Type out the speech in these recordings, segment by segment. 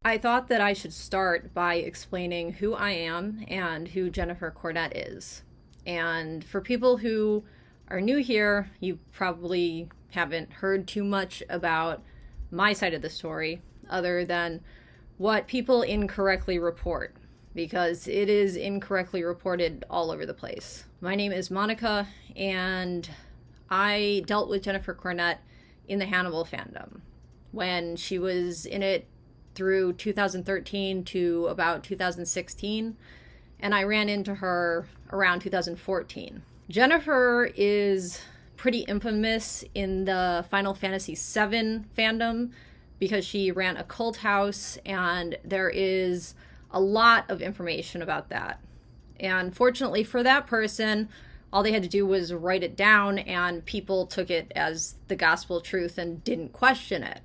I thought that I should start by explaining who I am and who Jennifer Cornet is. And for people who are new here, you probably haven't heard too much about my side of the story other than what people incorrectly report, because it is incorrectly reported all over the place. My name is Monica, and I dealt with Jennifer Cornet in the Hannibal fandom when she was in it through 2013 to about 2016, and I ran into her around 2014. Jennifer is pretty infamous in the Final Fantasy VII fandom because she ran a cult house, and there is a lot of information about that. And fortunately for that person, all they had to do was write it down, and people took it as the gospel truth and didn't question it.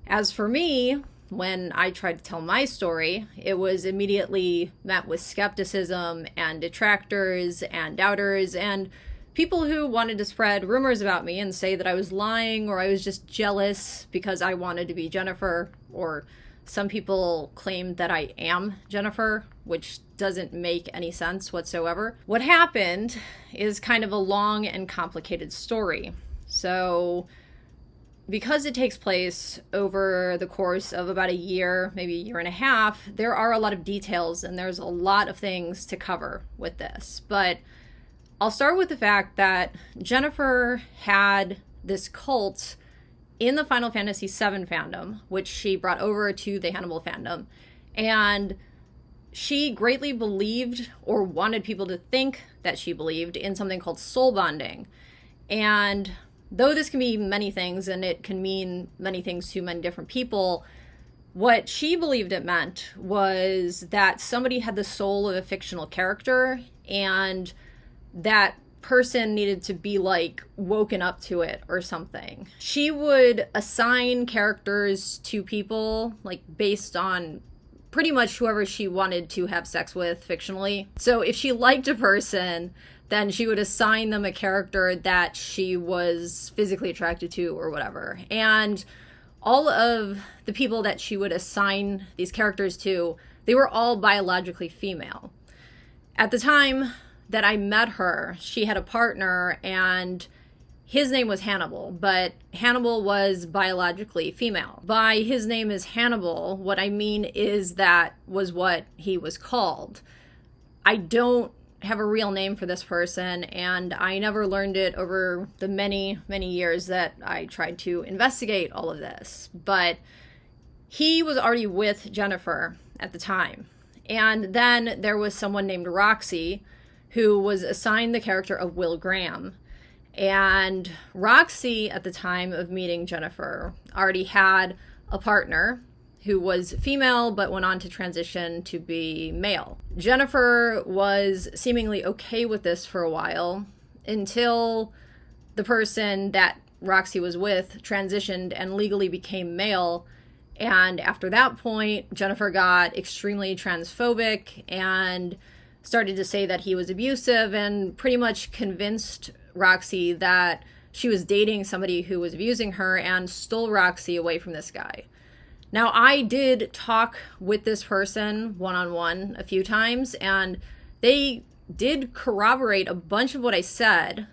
As for me, when I tried to tell my story, it was immediately met with skepticism and detractors and doubters and people who wanted to spread rumors about me and say that I was lying or I was just jealous because I wanted to be Jennifer, or some people claimed that I am Jennifer, which doesn't make any sense whatsoever. What happened is kind of a long and complicated story. So because it takes place over the course of about a year, maybe a year and a half, there are a lot of details and there's a lot of things to cover with this. But I'll start with the fact that Jennifer had this cult in the Final Fantasy VII fandom, which she brought over to the Hannibal fandom. And she greatly believed, or wanted people to think that she believed, in something called soul bonding. And though this can be many things, and it can mean many things to many different people, what she believed it meant was that somebody had the soul of a fictional character, and that person needed to be like woken up to it or something. She would assign characters to people like based on pretty much whoever she wanted to have sex with fictionally. So if she liked a person, then she would assign them a character that she was physically attracted to or whatever. And all of the people that she would assign these characters to, they were all biologically female. At the time that I met her, she had a partner, and his name was Hannibal, but Hannibal was biologically female. By his name is Hannibal, what I mean is that was what he was called. I don't have a real name for this person, and I never learned it over the many, many years that I tried to investigate all of this. But he was already with Jennifer at the time. And then there was someone named Roxy, who was assigned the character of Will Graham. And Roxy, at the time of meeting Jennifer, already had a partner who was female but went on to transition to be male. Jennifer was seemingly okay with this for a while until the person that Roxy was with transitioned and legally became male. And after that point, Jennifer got extremely transphobic and started to say that he was abusive, and pretty much convinced Roxy that she was dating somebody who was abusing her, and stole Roxy away from this guy. Now, I did talk with this person one-on-one a few times, and they did corroborate a bunch of what I said,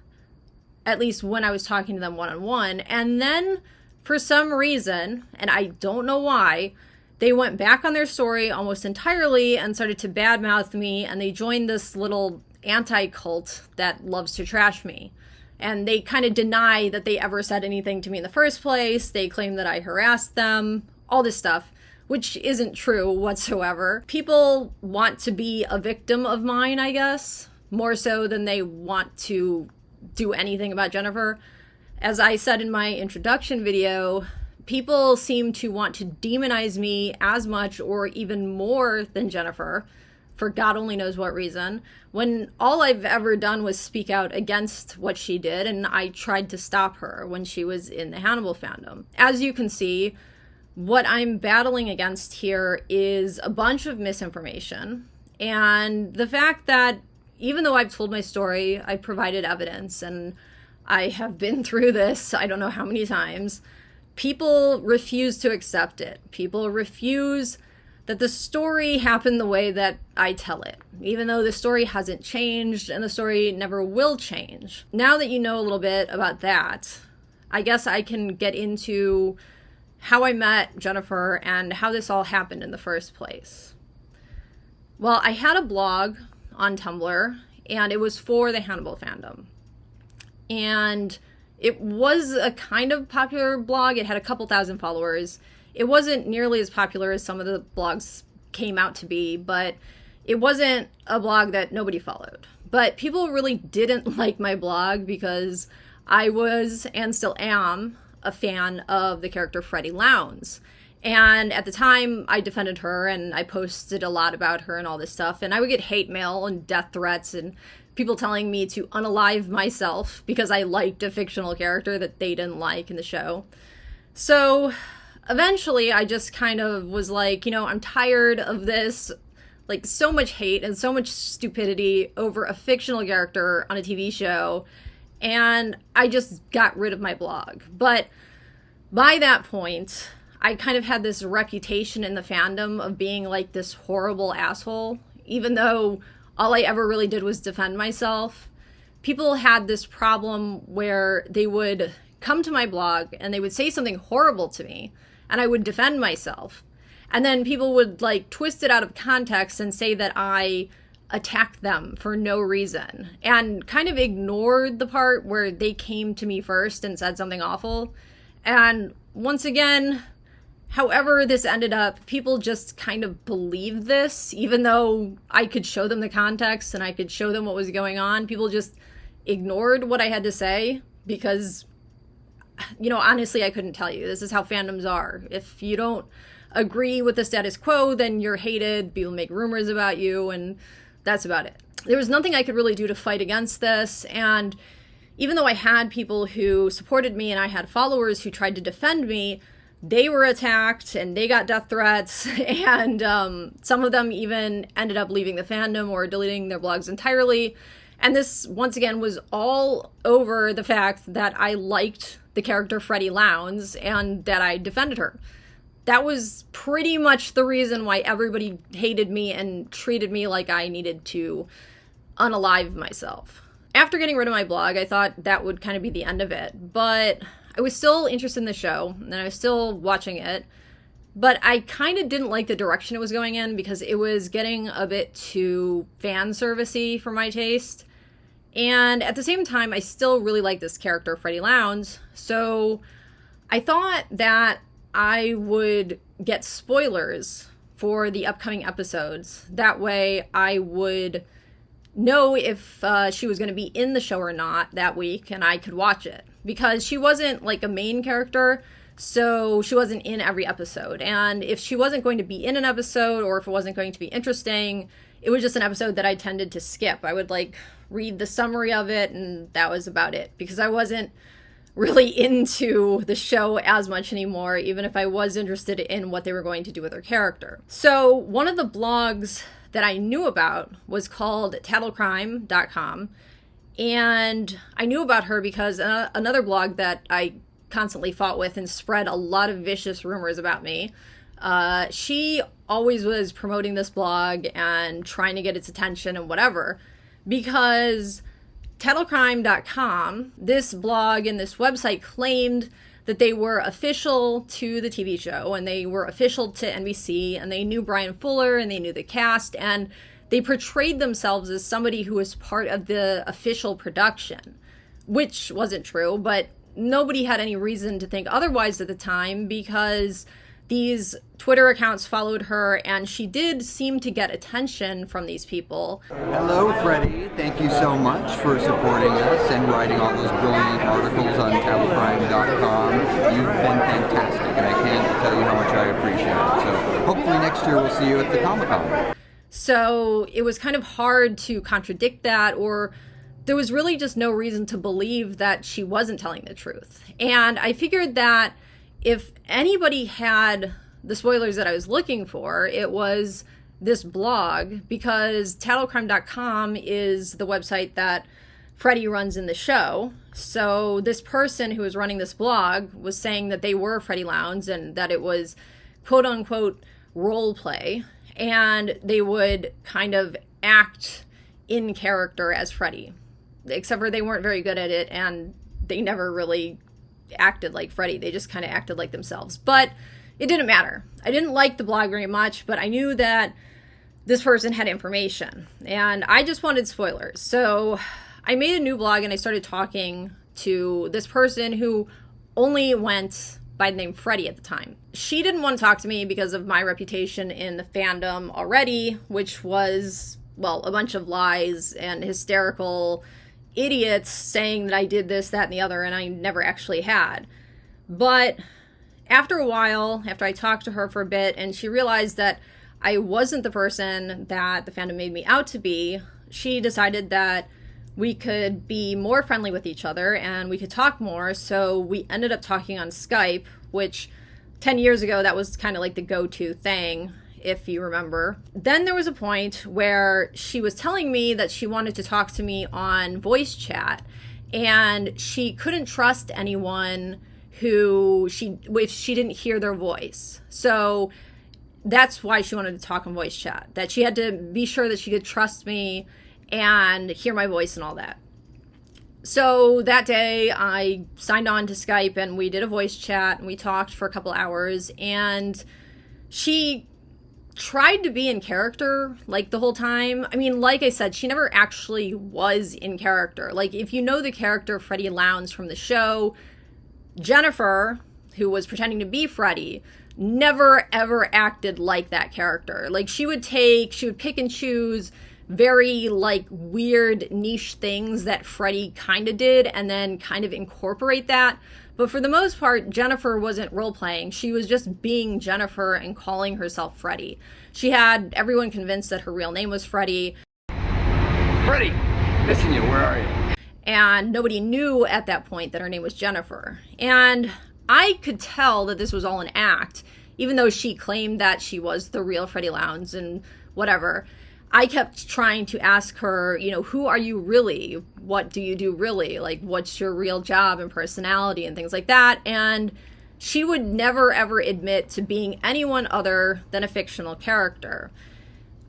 at least when I was talking to them one-on-one. And then, for some reason, and I don't know why, they went back on their story almost entirely and started to badmouth me, and they joined this little anti-cult that loves to trash me. And they kind of deny that they ever said anything to me in the first place. They claim that I harassed them, all this stuff, which isn't true whatsoever. People want to be a victim of mine, I guess, more so than they want to do anything about Jennifer. As I said in my introduction video, people seem to want to demonize me as much or even more than Jennifer, for God only knows what reason, when all I've ever done was speak out against what she did, and I tried to stop her when she was in the Hannibal fandom. As you can see, what I'm battling against here is a bunch of misinformation, and the fact that even though I've told my story, I've provided evidence, and I have been through this I don't know how many times, people refuse to accept it. People refuse that the story happened the way that I tell it, even though the story hasn't changed and the story never will change. Now that you know a little bit about that, I guess I can get into how I met Jennifer and how this all happened in the first place. Well, I had a blog on Tumblr, and it was for the Hannibal fandom. And it was a kind of popular blog. It had a couple thousand followers. It wasn't nearly as popular as some of the blogs came out to be, but it wasn't a blog that nobody followed. But people really didn't like my blog because I was, and still am, a fan of the character Freddie Lounds. And at the time, I defended her, and I posted a lot about her and all this stuff, and I would get hate mail and death threats and people telling me to unalive myself because I liked a fictional character that they didn't like in the show. So eventually I just kind of was like, I'm tired of this, like, so much hate and so much stupidity over a fictional character on a TV show, and I just got rid of my blog. But by that point, I kind of had this reputation in the fandom of being like this horrible asshole, even though all I ever really did was defend myself. People had this problem where they would come to my blog and they would say something horrible to me, and I would defend myself. And then people would like twist it out of context and say that I attacked them for no reason, and kind of ignored the part where they came to me first and said something awful. And once again, however this ended up, people just kind of believed this, even though I could show them the context and I could show them what was going on. People just ignored what I had to say because, honestly, I couldn't tell you. This is how fandoms are. If you don't agree with the status quo, then you're hated. People make rumors about you, and that's about it. There was nothing I could really do to fight against this, and even though I had people who supported me and I had followers who tried to defend me, they were attacked and they got death threats, and some of them even ended up leaving the fandom or deleting their blogs entirely. And this, once again, was all over the fact that I liked the character Freddie Lounds and that I defended her. That was pretty much the reason why everybody hated me and treated me like I needed to unalive myself. After getting rid of my blog, I thought that would kind of be the end of it, but I was still interested in the show, and I was still watching it, but I kind of didn't like the direction it was going in because it was getting a bit too fan service-y for my taste. And at the same time, I still really like this character, Freddie Lounds, so I thought that I would get spoilers for the upcoming episodes. That way I would know if she was going to be in the show or not that week, and I could watch it. Because she wasn't like a main character, so she wasn't in every episode. And if she wasn't going to be in an episode, or if it wasn't going to be interesting, it was just an episode that I tended to skip. I would like read the summary of it, and that was about it. Because I wasn't really into the show as much anymore, even if I was interested in what they were going to do with her character. So one of the blogs that I knew about was called TattleCrime.com. And I knew about her because another blog that I constantly fought with and spread a lot of vicious rumors about me, she always was promoting this blog and trying to get its attention and whatever, because TattleCrime.com, this blog and this website, claimed that they were official to the TV show and they were official to NBC, and they knew Brian Fuller and they knew the cast, and they portrayed themselves as somebody who was part of the official production, which wasn't true, but nobody had any reason to think otherwise at the time because these Twitter accounts followed her, and she did seem to get attention from these people. Hello, Freddie. Thank you so much for supporting us and writing all those brilliant articles on TattleCrime.com. You've been fantastic, and I can't tell you how much I appreciate it. So hopefully next year we'll see you at the Comic-Con. So it was kind of hard to contradict that, or there was really just no reason to believe that she wasn't telling the truth. And I figured that if anybody had the spoilers that I was looking for, it was this blog, because TattleCrime.com is the website that Freddie runs in the show. So this person who was running this blog was saying that they were Freddie Lounds and that it was quote unquote role play, and they would kind of act in character as Freddie. Except for they weren't very good at it, and they never really acted like Freddie. They just kind of acted like themselves. But it didn't matter. I didn't like the blog very much, but I knew that this person had information, and I just wanted spoilers. So I made a new blog, and I started talking to this person who only went by the name Freddie at the time. She didn't want to talk to me because of my reputation in the fandom already, which was, well, a bunch of lies and hysterical idiots saying that I did this, that, and the other, and I never actually had. But after a while, after I talked to her for a bit, and she realized that I wasn't the person that the fandom made me out to be, she decided that we could be more friendly with each other and we could talk more. So we ended up talking on Skype, which 10 years ago, that was kind of like the go-to thing, if you remember. Then there was a point where she was telling me that she wanted to talk to me on voice chat, and she couldn't trust anyone if she didn't hear their voice. So that's why she wanted to talk on voice chat, that she had to be sure that she could trust me and hear my voice and all that. So that day I signed on to Skype and we did a voice chat and we talked for a couple hours, and she tried to be in character like the whole time. I mean, like I said, she never actually was in character. Like, if you know the character Freddie Lounds from the show, Jennifer, who was pretending to be Freddie, never ever acted like that character. Like, she would pick and choose very like weird niche things that Freddie kind of did and then kind of incorporate that. But for the most part, Jennifer wasn't role-playing. She was just being Jennifer and calling herself Freddie. She had everyone convinced that her real name was Freddie. Freddie, missing you, where are you? And nobody knew at that point that her name was Jennifer. And I could tell that this was all an act, even though she claimed that she was the real Freddie Lounds and whatever. I kept trying to ask her, who are you really? What do you do really? Like, what's your real job and personality and things like that? And she would never ever admit to being anyone other than a fictional character.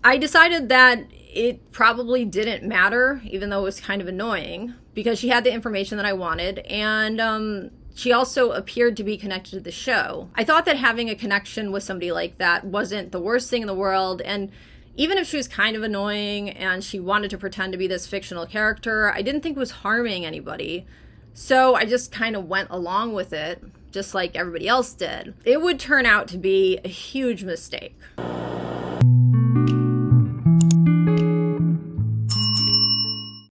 I decided that it probably didn't matter, even though it was kind of annoying, because she had the information that I wanted, and she also appeared to be connected to the show. I thought that having a connection with somebody like that wasn't the worst thing in the world, and even if she was kind of annoying and she wanted to pretend to be this fictional character, I didn't think it was harming anybody. So I just kind of went along with it, just like everybody else did. It would turn out to be a huge mistake.